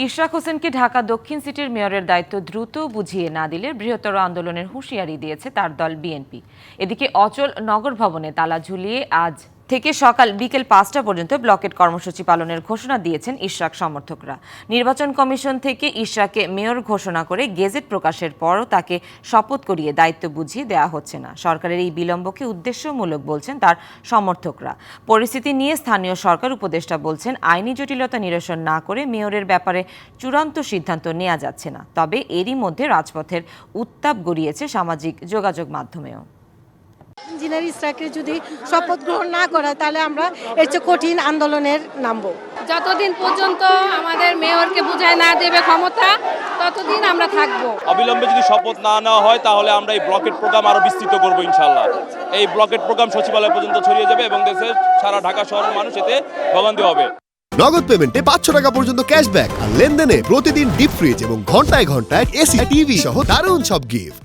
ইশরাক হোসেনকে ঢাকা দক্ষিণ সিটির মেয়রের দায়িত্ব দ্রুত বুঝিয়ে না দিলে বৃহত্তর আন্দোলনের হুঁশিয়ারি দিয়েছে তার দল বিএনপি। এদিকে অচল নগর ভবনে তালা ঝুলিয়ে আজ থেকে বিকেল 5টা পর্যন্ত ব্লকেট কর্মসূচি পালনের ঘোষণা দিয়েছেন ইশরাক সমর্থকরা। নির্বাচন কমিশন থেকে ইশরাককে মেয়র ঘোষণা করে গেজেট প্রকাশের পরও তাকে শপথ করিয়ে দায়িত্ব বুঝিয়ে দেওয়া হচ্ছে না। সরকারের এই বিলম্বকে উদ্দেশ্যমূলক বলছেন তার সমর্থকরা। পরিস্থিতি নিয়ে স্থানীয় সরকার উপদেষ্টা বলছেন, আইনি জটিলতা নিরসন না করে মেয়রের ব্যাপারে চূড়ান্ত সিদ্ধান্ত নেওয়া যাচ্ছে না। তবে এরই মধ্যে রাজপথের উত্তাপ গড়িয়েছে সামাজিক যোগাযোগ মাধ্যমেও। ইঞ্জিনিয়ার ইশরাককে যদি শপথ গ্রহণ না করায় তাহলে আমরা এর চেয়ে কঠিন আন্দোলনের নামবো। যতদিন পর্যন্ত আমাদের মেয়রকে বুঝায় না দেবে ক্ষমতা, ততদিন আমরা থাকবো। অবিলম্বে যদি শপথ না নেওয়া হয় তাহলে আমরা এই ব্লকেট প্রোগ্রাম আরো বিস্তৃত করবো ইনশাল্লাহ। এই ব্লকেট প্রোগ্রাম সচিবালয় পর্যন্ত ছড়িয়ে যাবে এবং দেশের সারা ঢাকা শহরের মানুষ এতে ভোগান্তি হবে। নগদ পেমেন্টে 500 টাকা পর্যন্ত ক্যাশব্যাক আর লেনদেনে প্রতিদিন ডিপ ফ্রিজ এবং ঘন্টায় ঘন্টায় এসি টিভি সহ দারুণ সব গিফট।